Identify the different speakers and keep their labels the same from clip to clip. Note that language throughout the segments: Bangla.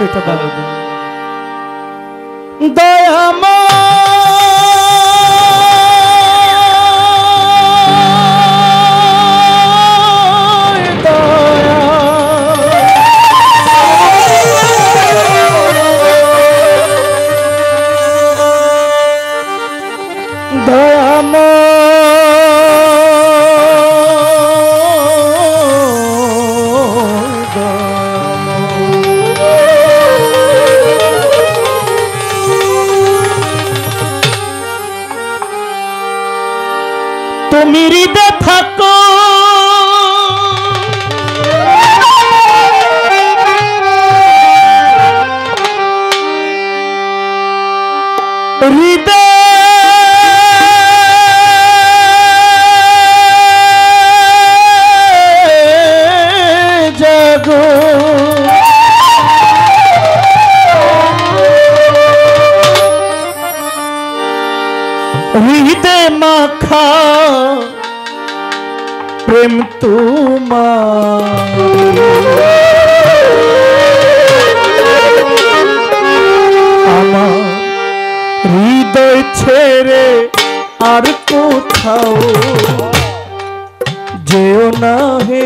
Speaker 1: এটা বলো তুমি হৃদয়ে থাকো হৃদয়ে জাগো হৃদয়ে মাখা প্রেম তোমার আমার হৃদয় ছেড়ে আর কোথাও যেও না হে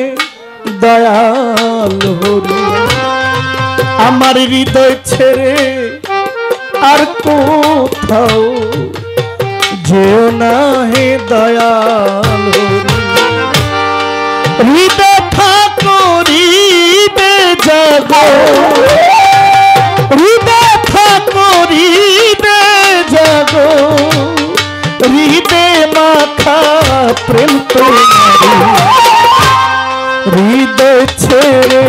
Speaker 1: দয়াল হরি আমার হৃদয় ছেড়ে আর কোথাও যেও না হে দয়াল হৃদয় থাকো হৃদয় জাগো হৃদয় থাকো হৃদয় জাগো হৃদয় মাখা প্রেম তোমারি হৃদয় ছেড়ে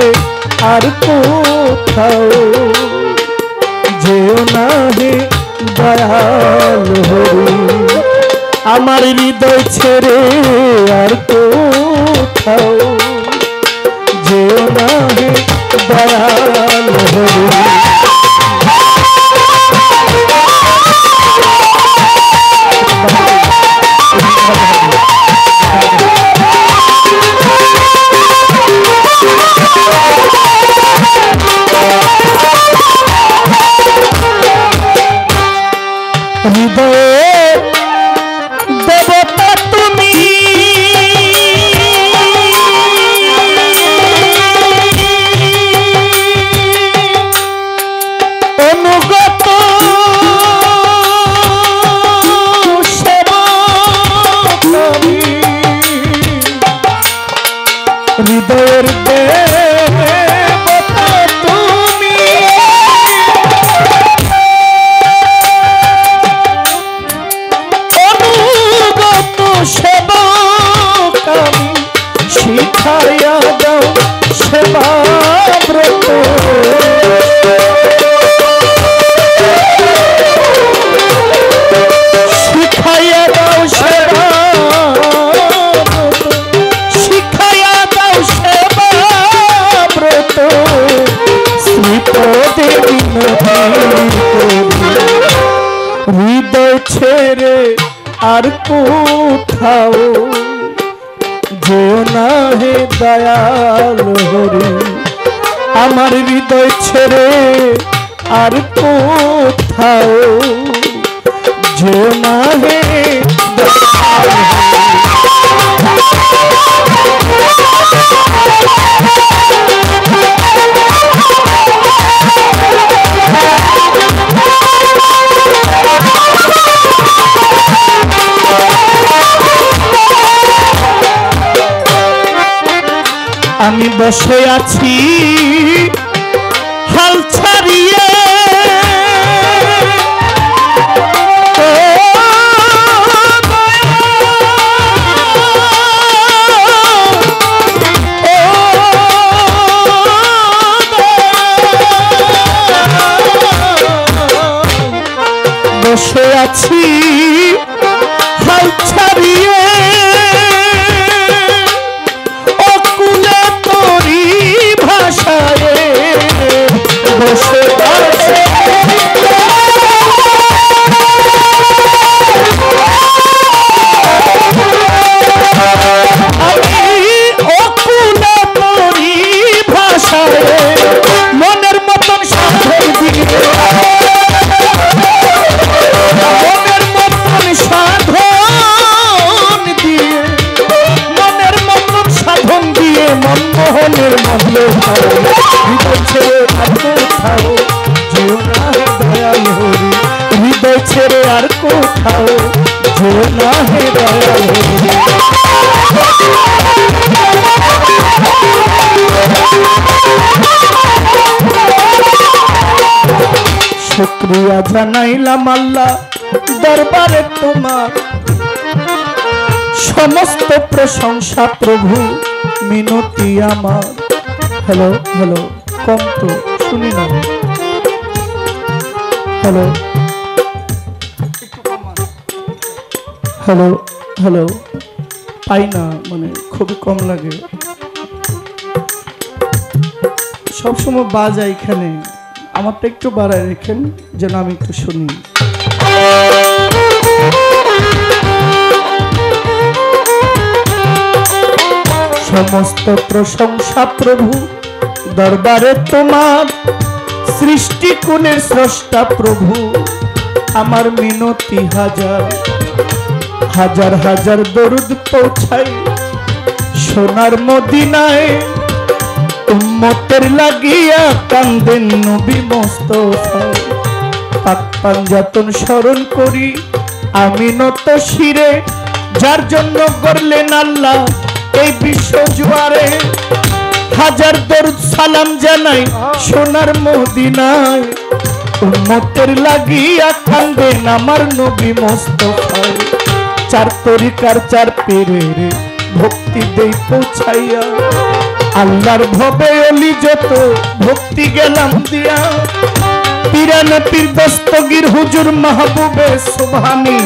Speaker 1: আর কোথাও যেও না হে দয়াল হরি আমার হৃদয় ছেড়ে আর কোথাও যেও না হে দয়াল হরি হৃদয়ের দেবতা তুমি অনুগত সেবক আমি শিখাইয়া দাও সেবা ব্রত শিখাইয়া দাও সেবা হৃদয় ছেড়ে আর কোথাও যেও না হে দয়াল হরি আমার হৃদয় ছেড়ে আর কোথাও যেও না হে দয়াল আমি বসে আছি হাল ছাড়িয়ে বসে আছি হাল ছাড়িয়ে অকুলে তোরি ভাষায় বসে মাহে দয়াল শুকরিয়া জানাইলাম আল্লাহ দরবারে তোমার সমস্ত প্রশংসা প্রভু মিনতি আমার। হ্যালো হ্যালো কম তো শুনি না। হ্যালো হ্যালো হ্যালো পাই না, মানে খুবই কম লাগে। সবসময় বাজায় এখানে, আমারটা একটু বাড়ায় রেখেন যেন আমি একটু শুনি। সমস্ত প্রশংসা প্রভু দরবারে তোমার, সৃষ্টি কোণের স্রষ্টা প্রভু আমার মিনতি হাজার হাজার হাজার দরুদ পৌঁছাই সোনার মদিনায়। উম্মতের লাগিয়া কান্দেন নবী মুস্তাফা, পাক পাঞ্জাতন স্মরণ করি আমি নত শিরে, যার জন্য করলেন আল্লাহ এই বিশ্ব জুয়ারে। হাজার দরুদ সালাম জানাই সোনার মদিনায়, উম্মতের লাগিয়া কান্দেন আমার নবী মুস্তাফা। চার তরিকার চার পীরের ভক্তি দেই পৌঁছাইয়া, আল্লাহর ভবে অলি যত ভক্তি গেলাম দিয়া। পীরানে পীর দস্তগীর হুজুর মাহবুবে সুবহানি,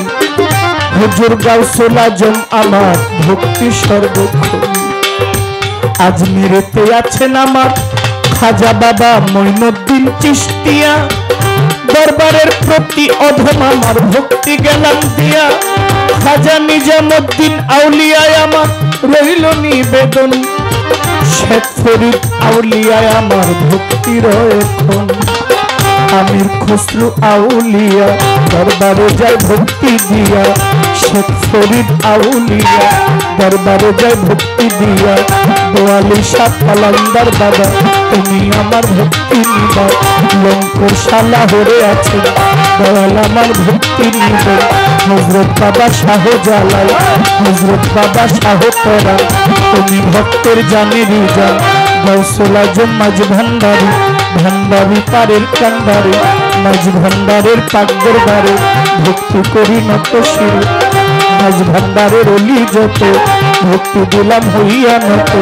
Speaker 1: হুজুর গাউসুল আজম আমার ভক্তি সর্বক্ষণ। আজমিরেতে আছেন আমার খাজা বাবা মঈনুদ্দিন চিশতিয়া, দরবারের প্রতি অধম আমার ভক্তি গেলাম দিয়া। খাজা নিজামুদ্দিন আউলিয়ায় আমার রইল নিবেদন, শেখ ফরিদ আউলিয়ায় আমার ভক্তি রয়েখন। আমির খসরু আউলিয়া দরবারে যায় ভক্তি দিয়া, শেখ ফরিদ আউলিয়া দরবারে যায় ভক্তি দিয়া। দোয়ালি শাহ কালান্দার বাবা তুমি আমার ভক্তি নিবা, লঙ্কর শালা হরে আছেন দয়াল আমার ভক্তি নিবে। হযরত বাবা শাহ জালাল, হযরত বাবা শাহ তরা তুমি ভক্তের জানেরই জান। গাউসুল আজম মাঝ ভান্ডারী, ভান্ডারী পারের কান্ডারে, মাঝ ভান্ডারের পাক দরবারে ভক্তি করি নত শিরে। মাঝ ভান্ডারের অলি যত ভক্তি দিলাম হইয়া নত,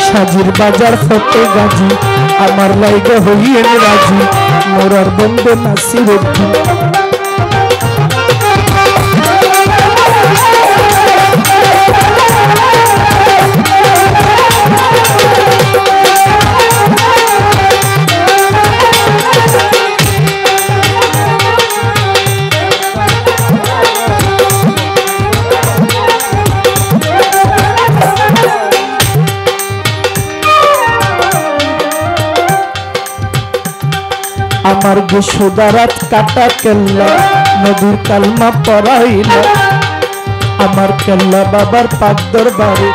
Speaker 1: সাজির বাজার ফতে গাজী আমার লাইগে হইয়েন রাজি। মোরার বন্দে নাসির উদ্দিন আমার যশোদারাত কাটা কেল্লা নবীর কালমা পড়াইলা। আমার কেল্লা বাবার পাক দরবারে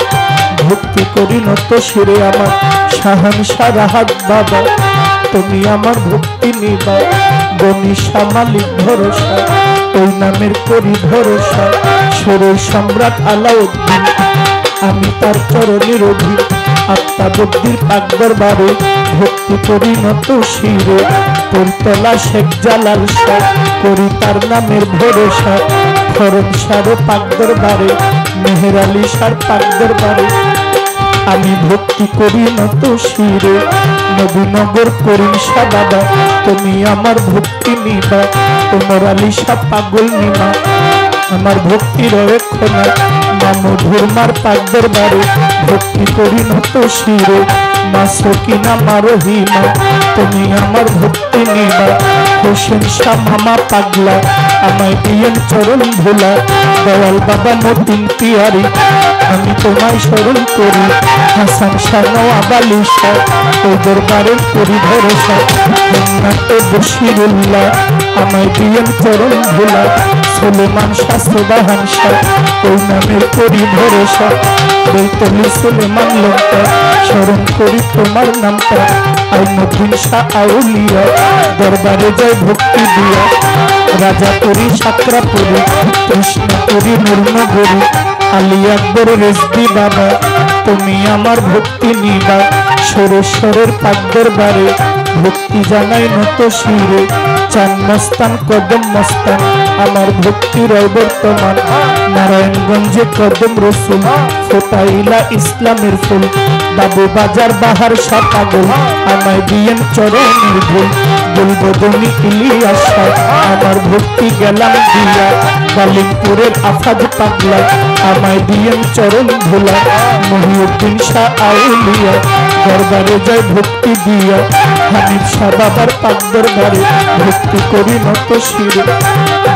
Speaker 1: ভক্তি করি নত শিরে। আমার শাহানশাহ রাহাত বাবা তুমি আমার ভক্তি নিবা, গনিশা মালিক ভরসা ওই নামের করি ভরসা। সুরের সম্রাট আলাউদ্দিন আমি তার চরণের অধীন, আত্মা বুদ্ধির পাক দরবারে ভক্তি করি নত শিরে। তোরতলা শেখ জালাল শাহ করি তার নামের ভরসা। খরম শাহ পাক দরবারে, মেহের আলী শাহ পাক দরবারে আমি ভক্তি করি নত শিরে। নবীনগর করিম শাহ বাবা তুমি আমার ভক্তি নিবা, ওমর আলী শাহ পাগল নিমা আমার ভক্তি রক্ষণা। মামুধুর মার পাক দরবারে ভক্তি করি নত শিরে। মা সকিনা মা রহিমা তুমি আমার ভক্তি নিবা। হোসেন শাহ মামা পাগলা আমায় দিয়েন চরণ ভোলা। দয়াল বাবা মতিন পিয়ারি আমি তোমায় স্মরণ করি। হাসান শাহ নওয়াব আলী শাহ ওই দরবারের করি ভরসা। হেমনাতে বশিরুল্লাহ আমায় দিয়েন চরণ ভোলা। সুলেমান শাহ সুবাহান শাহ ওই নামের করি ভরসা। বেতলি সুলেমান লঙ্কা স্মরণ করি করি তোমার নামটা আইনুদ্দিন শাহ আউলিয়া দরবারে যাই ভক্তি দিয়া রাজা করি সাকরা পরি কৃষ্ণ করি নূরনগরী আলী আকবর রেজবি বাবা তুমি আমার ভক্তি নিবা সুরেশ্বরের পাক দরবারে ভক্তি জানাই নত শিরে চান মস্তান কদম মস্তান আমার ভক্তি রয় বর্তমান নারায়ণগঞ্জে কদম রসুল ফোটাইলা ইসলামের ফুল বাবু বাজার বাহার সা পাগল আমায় দিয়েন চরণের ভুল বলবো দনি ইলিয়াস আমার ভক্তি গেলাম দিয়া বালিমপুরের আফাদ পাগলা আমায় দিয়েন চরণ ভোলা মহিউদ্দিন শাহ আউলিয়া দরবারে যায় ভক্তি দিয়া হানিফ শাহ বাবার পাক দরবারে ভক্তি করি নত শিরে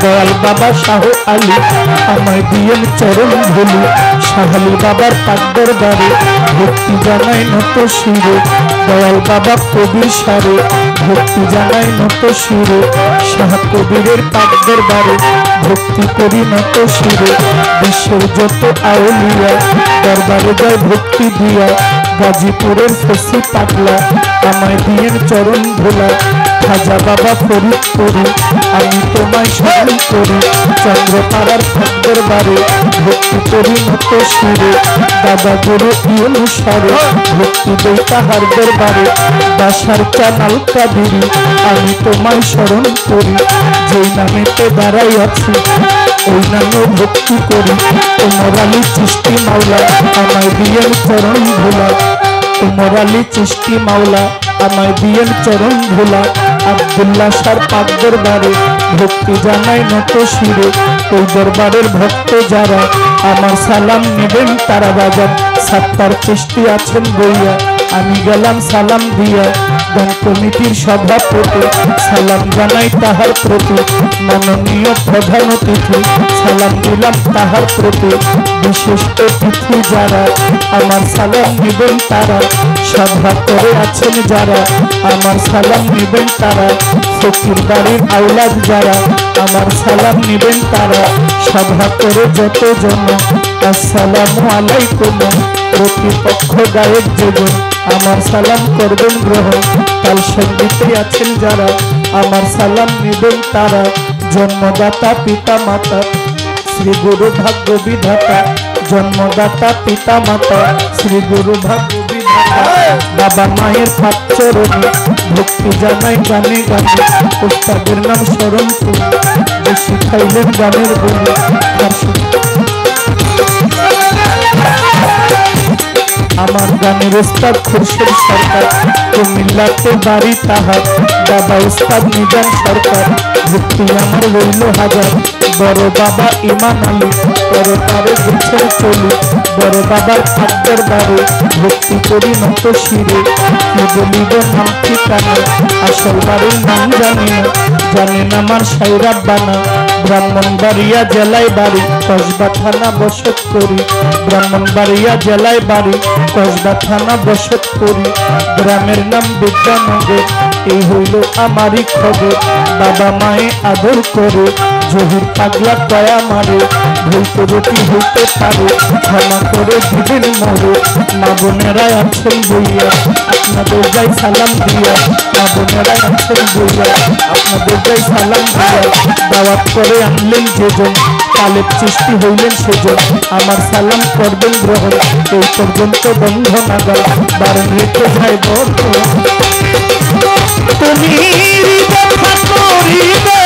Speaker 1: দয়াল বাবা শাহ আলী আমায় দিয়েন চরণ ভুলি শাহালি বাবার পাক দরবারে ভক্তি জানাই নত শিরে দয়াল বাবা কবির সারে ভক্তি জানাই নত শিরে শাহ কবিরের পাক দরবারে ভক্তি করি নত শিরে বিশ্বের যত আউলিয়া দরবারে যায় ভক্তি দিয়া গাজীপুরের ফসি পাগলা আমায় দিয়েন চরণ ভোলা খাজা বাবা ফরিদপুরে আমি তোমায় স্মরণ করি চন্দ্রপাড়ার পাক দরবারে ভক্তি করি নত শিরে দাদা গুরু অনুসারে ভক্তি দেই তাহার দরবারে বাসার চানাল কাবিরি আমি তোমায় স্মরণ করি যেই নামেতে দাঁড়াই আছি ওই নামে ভক্তি করি তোমার আলী চিষ্টি মাওলা আমায় দিয়েন চরণ ভোলা তোমার আলী চিষ্টি মাওলা আমায় দিয়েন চরণ ভোলা আব্দুল্লাহ শাহর পাক দরবারে ভক্তি জানাই নত শিরে ওই দরবারের ভক্ত যারা আমার সালাম নেবেন তারা বাজার সাত্তার চিষ্টি আছেন বইয়া আমি গেলাম সালাম দিয়া গান কমিটির সভাপতি সালাম জানাই তাহার প্রতি মাননীয় প্রধান অতিথি সালাম দিলাম তাহার প্রতি বিশেষ অতিথি যারা আমার সালাম নিবেন তারা সভা করে আছেন যারা আমার সালাম নিবেন তারা ফকির বাড়ির আওলাদ যারা আমার সালাম নিবেন তারা সভা করে যতজন আসসালামু আলাইকুম প্রতিপক্ষ গায়ক জীবন আমার সালাম করবেন গ্রহণ কাল সঙ্গীতে আছেন যারা আমার সালাম নিবেন তারা জন্মদাতা পিতা মাতা শ্রী গুরু ভাগ্য বিধাতা জন্মদাতা পিতা মাতা শ্রী গুরু ভাগ্য বিধাতা বাবা মায়ের পাক চরণে ভক্তি জানাই গানে গানে উস্তাদের নাম স্মরণ করি যে শিখাইলেন গানের বলে আমার গানের উস্তাদ খুরশেদ সরকার কুমিল্লাতে বাড়ি তাহার বাবা উস্তাদ নিজাম সরকার ভক্তি আমার রইল হাজার বড় বাবা ইমান আলী বড় তারে গুছের চলি বড় বাবার পাক দরবারে ভক্তি করি নত শিরে কি বলিব নাম ঠিকানা আসল বাড়ির নাম জানি না জানেন আমার সাইরা বানা ব্রাহ্মণবাড়িয়া জেলায় বাড়ি কসবা থানা বসত করি ব্রাহ্মণবাড়িয়া জেলায় বাড়ি কসবা থানা বসত করি গ্রামের নাম বিদ্যানগর এই হইল আমারই খবর বাবা মায়ে আদর করে জহির পাগলা কয়া মারে ভুল ত্রুটি হইতে পারে ক্ষমা করে দিবেন মরে মা বোনেরা আছেন বইয়া আপনাদের যাই সালাম দিয়া মা বোনেরা আছেন বইয়া আপনাদের যাই সালাম দিয়া দাওয়াত করে আনলেন যেজন কালেব সৃষ্টি হইলেন সেজন আমার সালাম করবেন গ্রহণ এই পর্যন্ত বন্ধ নাগাল বারণ রেখে যায় বন্ধ তুমি কথা করিবে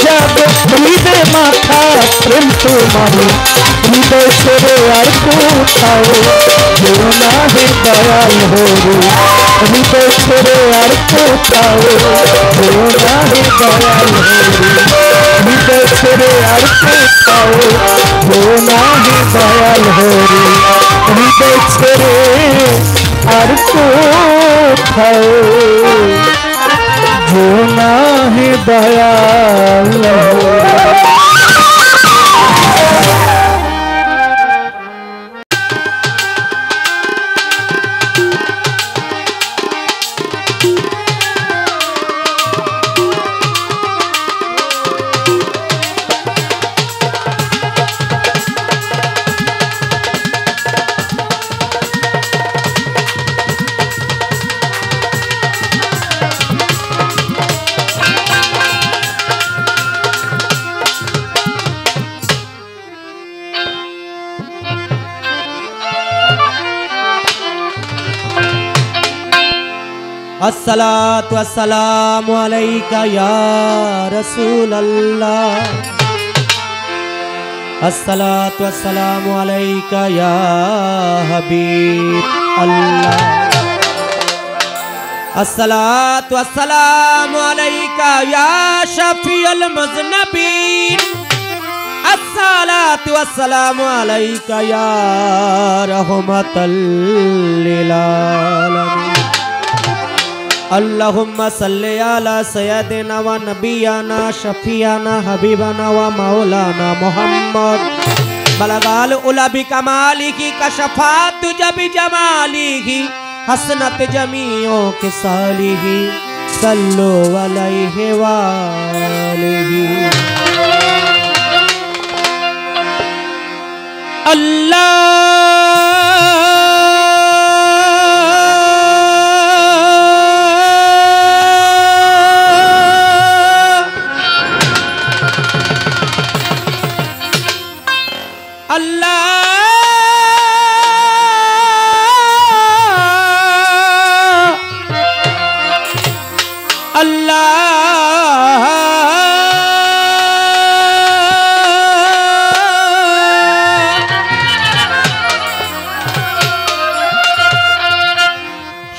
Speaker 1: যাবে প্রেম তোমারে হৃদয় ছেড়ে আর কোথাও যেও না হে দয়াল হরে হৃদয় ছেড়ে আর কোথাও যেও না হে দয়াল হরে হৃদয় ছেড়ে আর কোথাও যেও না হে দয়াল হরে হৃদয় ছেড়ে আর কোথাও যেও না হে দয়াল।
Speaker 2: अस्सलातु वस्सलामु अलैका या रसूल अल्लाह। अस्सलातु वस्सलामु अलैका या हबीब अल्लाह। अस्सलातु वस्सलामु अलैका या शफीअल मुज़नबीन। अस्सलातु वस्सलामु अलैका या रहमतल लिल आलमीन। अल्लाहुम्मा सल्ली अला सय्यदिना व नबियाना शफियाना हबीबाना व मौलाना मुहम्मद बलगाल उला बिकमालिही कशफात जबि जमालिही हसनत जमीओ के सालिही सल्लु अलैहि व आलिही। अल्लाह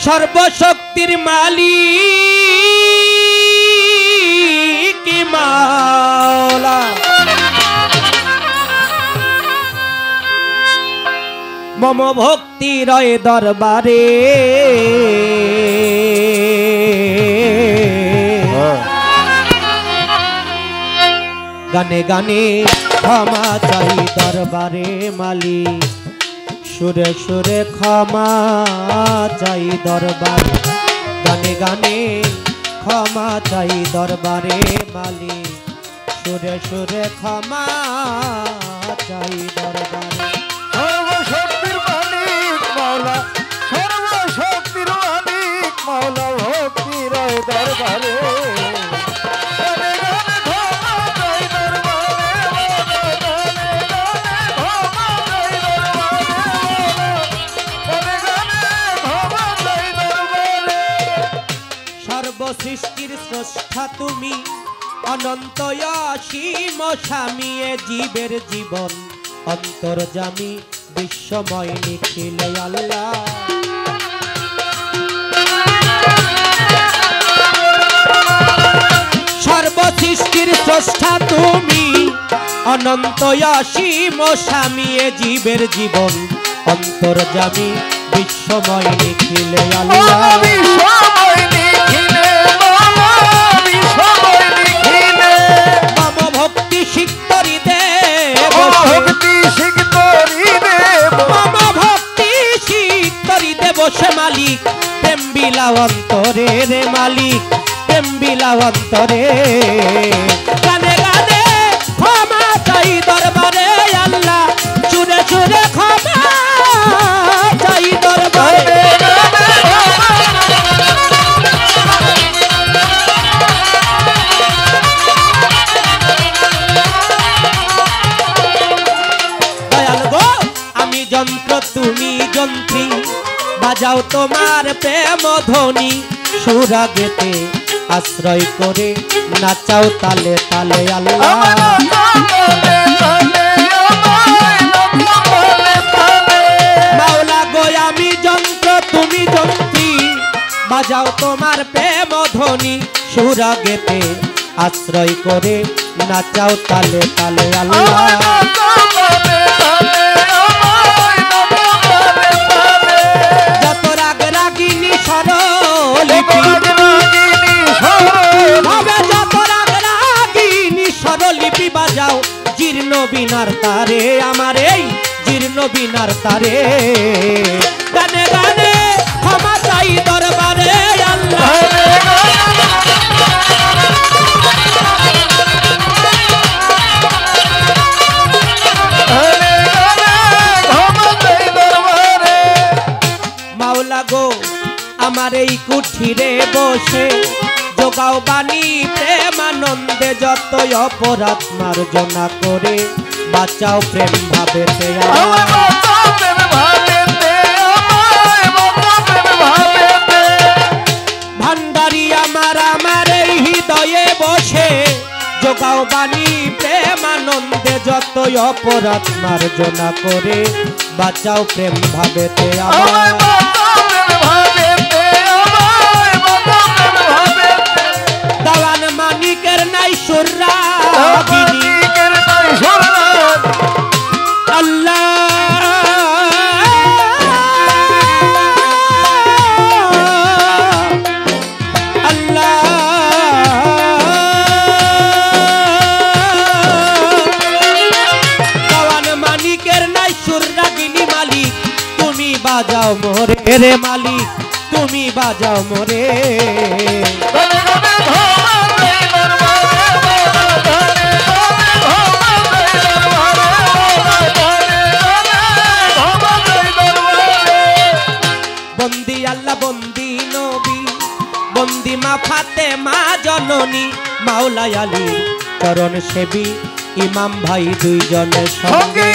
Speaker 2: सर्वशक्तिर मालिक मौला मम भक्ति रय दरबारे गाने गाने क्षमा चाहि दरबारे मालिक सुरे सुरे क्षमा चाहि दरबारे गाने गाने क्षमा चाहि दरबारे मालिक सुरे सुरे क्षमा चाहि दरबारे।
Speaker 1: सर्वशक्तिर मालिक मौला सर्वशक्तिर मालिक मौला भक्तिर दरबारे
Speaker 2: সৃষ্টির স্রষ্টা তুমি অনন্ত অসীম স্বামী জীবের জীবন অন্তর্যামী বিশ্বময় নিখিল আল্লাহ। সর্বসৃষ্টির স্রষ্টা তুমি অনন্ত অসীম স্বামী জীবের জীবন অন্তর্যামী বিশ্বময় নিখিল আল্লাহ। বসে মালিক প্রেম বিলাওয়ান্তরে রে মালিক প্রেম বিলাওয়ান্তরে গানে গানে ক্ষমা চাই দরবারে আল্লাহ চুরে চুরে ক্ষমা চাই দরবারে। দয়াল গো আমি যন্ত্র তুমি যন্ত্রী বাজাও তোমার প্রেম ধ্বনি সুরাগেতে আশ্রয় করে নাচাও তালে তালে আল্লাহ। মাওলা গো আমি যন্ত্র তুমি যন্ত্রী বাজাও তোমার প্রেম ধ্বনি সুরাগেতে আশ্রয় করে নাচাও তালে তালে আল্লাহ। যত বিনার তারে আমার এই জীর্ণ বিনার তারে গানে গানে ক্ষমা চাই দরবারে আল্লাহ মাওলা গো আমার এই কুঠিরে বসে যোগাও বাণী প্রেমানন্দে যতই অপরাধ মার্জনা করে বাঁচাও প্রেম ভাবেতে ভান্ডারি আমার আমার এই হৃদয়ে বসে যোগাও বাণী প্রেমানন্দে যতই অপরাধ মার্জনা করে বাঁচাও প্রেম ভাবেতে আমার দাওয়ান মানিকের নাই সুররা আল্লাহ আল্লাহ দাওয়ান মানিকের নাই সুররা গিনি মালিক তুমি বাজাও মোরে রে মালিক তুমি বাজাও মোরে বন্দি আল্লাহ বন্দি নবী বন্দি মা ফাতেমা জননী মাওলা আলী চরণ সেবী ইমাম ভাই দুইজনের সঙ্গে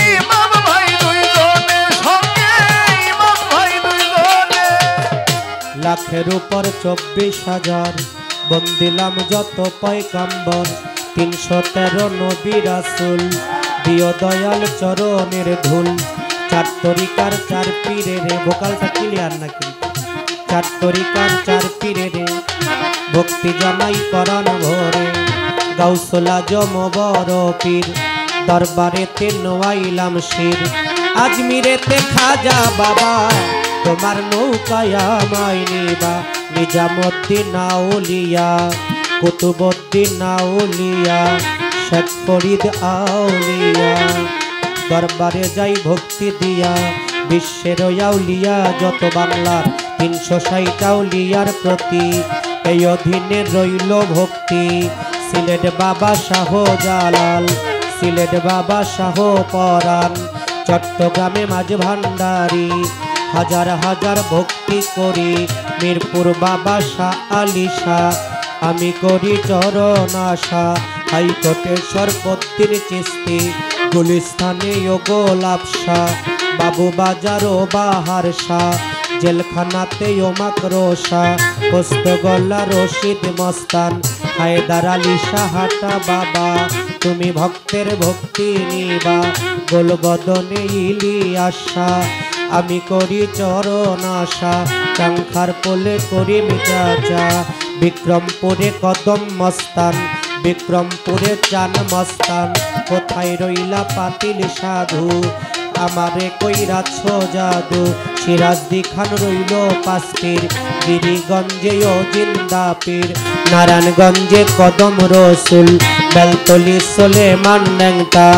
Speaker 2: লাখের উপর 24,000 বন্দিলাম যত পয়গাম্বর 313 নবী রাসূল দিও দয়াল চরণের ধুল 4 তরিকার 4 পীরের ভোকালটা ক্লিয়ার নাকি 4 তরিকার 4 পীরের ভক্তি জানাই পরাণ ভরে গাউসুল আজম বড় পীর দরবারেতে নোয়াইলাম শির আজমিরেতে খাজা বাবা তোমার নৌকায় আমায় নিবা নিজামুদ্দিন আউলিয়া কুতুবুদ্দিন আউলিয়া শেখ ফরিদ আউলিয়া দরবারে যাই ভক্তি দিয়া বিশ্বের আউলিয়া যত বাংলার 360 আউলিয়ার প্রতি এই অধীনে রইল ভক্তি সিলেট বাবা শাহ জালাল সিলেট বাবা শাহ পরাণ চট্টগ্রামে মাঝ ভান্ডারী হাজার হাজার ভক্তি করি মিরপুর বাবা শাহ আলী শাহ আমি করি চরণ আশা হাইকোর্টের সরপত্তির চিস্তি গুলিস্তানে ও গোলাপ শাহ বাবু বাজার ও বাহার শাহ জেলখানাতে ও মাকরো শাহ পোস্তগোল্লা রশিদ মস্তান হায়দার আলী শাহাটা বাবা তুমি ভক্তের ভক্তি নিবা গোলবদনে ইলিয়াস শাহ আমি করি চরণ আশা কাঙ্খার পোলে করি মিজাজা বিক্রমপুরে কদম মস্তান বিক্রমপুরে চান মস্তান কোথায় রইলা পাতিল সাধু আমারে কইরাছ জাদু সিরাজদি খান রইল পাস্তির গিরিগঞ্জে ও জিন্দাপীর নারায়ণগঞ্জে কদম রসুল বেলতলি সোলেমান ন্যাংটা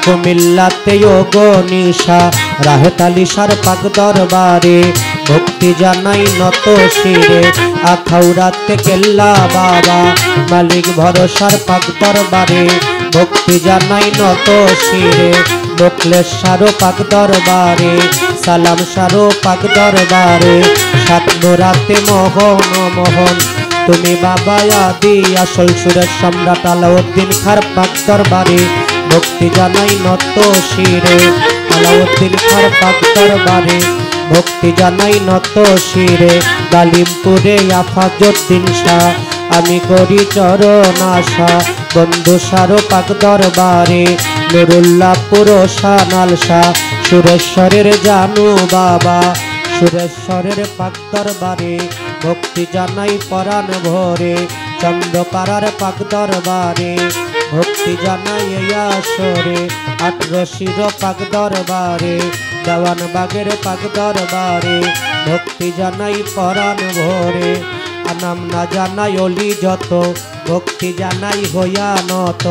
Speaker 2: কুমিল্লাতে ও গনিশা রাহেতালিশার পাক দরবারে ভক্তি জানাই নত শিরে আখাউড়াতে কেল্লা বাবা মালিক ভরসার পাক দরবারে ভক্তি জানাই নত শিরে বকলেশ্বর পাক দরবারে সালাম সারো পাক দরবারে সাতমোরাতে মোহন মোহন তুমি বাবা আদি আসল সুরের সম্রাট আলাউদ্দিন খার পাক দরবারে ভক্তি জানাই নত শিরে আলাউদ্দিন খার পাক দরবারে ভক্তি জানাই নত শিরে গালিমপুরে আফাজউদ্দিন শাহ আমি করি চরণ আশা বন্ধু সারো পাক দরবারে নুরুল্লাহপুর শানাল শাহ সুরেশ্বরের জানু বাবা সুরেশ্বরের পাক দরবারে ভক্তি জানাই পরাণ ভরে চন্দ্রপাড়ার পাক দরবারে ভক্তি জানাই আসরে 18 পাক দরবারে দেওয়ানবাগের পাক দরবারে ভক্তি জানাই পরাণ ভরে আনাম না জানাই অলি যত ভক্তি জানাই হইয়া নত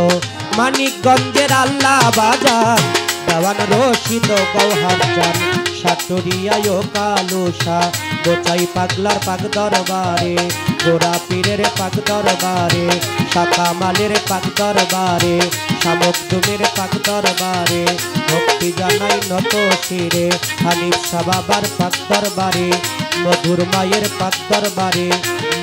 Speaker 2: মানিকগঞ্জের আল্লাহ বাজার দেওয়ান রশিদ গৌহার জান সাটুরিয়ায় কালুসা গোচাই পাগলার পাক দরবারে গোরা পীরের পাক দরবারে শাখা মালের পাক দরবারে শামুকদুমের পাক দরবারে ভক্তি জানাই নত শিরে হানিফ শাহ বাবার পাক দরবারে মধুর মায়ের পাক দরবারে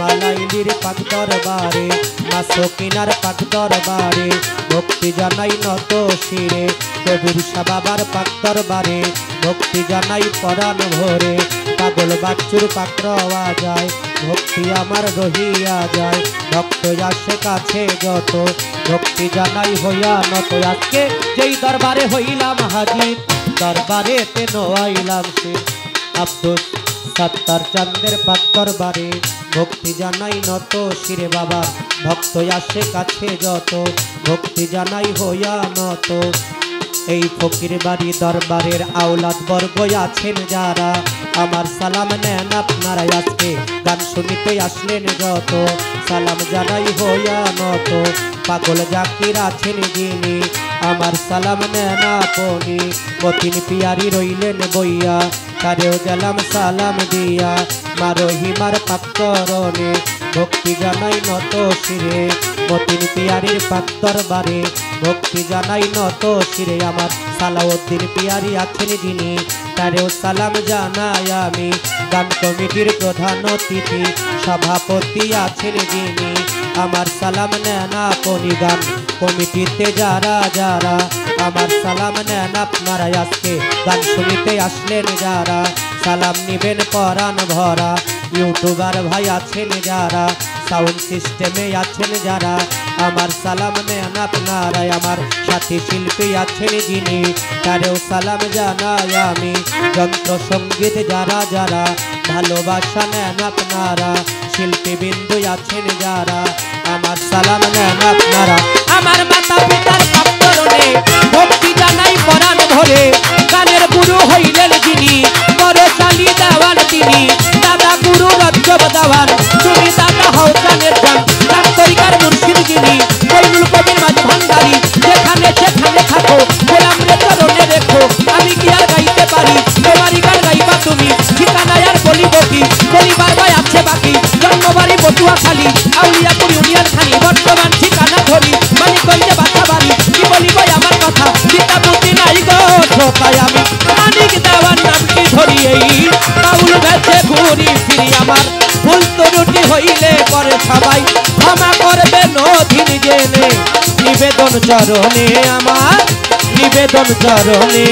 Speaker 2: মালাইলির পাক দরবারে মা সকিনার পাক দরবারে ভক্তি জানাই নত শিরে কবির শাহ বাবার পাক দরবারে ভক্তি জানাই পরাণ ভরে পাগল বাচ্চুর পাক রওয়া যায় ভক্তি আমার রহিয়া যায় ভক্ত আসে কাছে যত ভক্তি জানাই হইয়া নত আজকে যেই দরবারে হইলাম হাজির দরবারে তে নোয়াইলাম সে আব্দুল সত্তার চন্দ্রের পাক দরবারে ভক্তি জানাই নত শিরে বাবা ভক্ত আসে কাছে যত ভক্তি জানাই হইয়া নত এই ফকির বাড়ি দরবারের আওলাদ বর্গ আছেন যারা আমার সালাম নেন আপনারা আজকে গান শুনিতে আসলেন যত সালাম জানাই হইয়া নত পাগল জাকির আছেন যিনি আমার সালাম নেন আপনি মতিন পিয়ারি রইলেন বইয়া তারেও গেলাম সালাম দিয়া মারো হিমার পাক্তরণে ভক্তি জানাই নত শিরে মতিন পিয়ারির পাক দরবারে ভক্তি জানাই নত শিরে আমার সালাউদ্দিন পিয়ারি আছেন যিনি তারেও সালাম জানাই আমি গান কমিটির প্রধান অতিথি সভাপতি আছেন যিনি আমার সালাম নেন আপনি গান কমিটিতে যারা যারা আমার সালাম নেন আপনারা আজকে গান শুনিতে আসলেন যারা সালাম নিবেন পরাণ ভরা ইউটিউবার ভাই আছেন যারা সাউন্ড সিস্টেমে আছেন যারা আমার সালাম নেন আপনারা আমার সাথী শিল্পী আছেন যিনি তারেও সালাম জানাই আমি যন্ত্র সঙ্গীত যারা যারা ভালোবাসা নেন আপনারা শিল্পী বিন্দু আছেন যারা আমার সালাম নেন আপনারা আমার মাতা পিতার পাত্রনে ভক্তি জানাই পরাণ ভরে গানের গুরু হইলেন যিনি বড় শালী দেওয়ান তিনি দাদা গুরু রজ্জব দেওয়ান তুমি দাদা হও গানের গান গান তরিকার মুর্শিদ যিনি কইনুল কবির মাঝ ভান্ডারি যেখানে সেখানে থাকো গোলাম রে চরণে রেখো আমি কি আর গাইতে পারি তোমারই গান গাইবা তুমি ঠিকানায় আর বলিব কি পরিবার ভাই আছে বাকি জন্মবাড়ি বটুয়া খালি আউলিয়াপুর ইউনিয়ন খালি বর্তমান ঠিকানা ধরি মানিকগঞ্জে বাসা বাড়ি কি বলিব আমার কথা চিন্তা বুদ্ধি নাই গো তাই আমি মানিক দেওয়ার নামটি ধরি এই বাউল বেঁচে ঘুরি ফিরি আমার ভুল ত্রুটি হইলে পরে সবাই ক্ষমা করবে নধীন জেনে নিবেদন চরণে আমার নিবেদন চরণে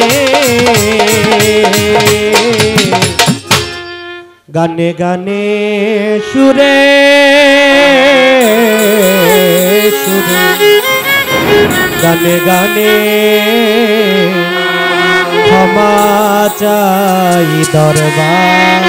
Speaker 2: গানে গানে সুরে সুরে গানে গানে ক্ষমা চাই দরবার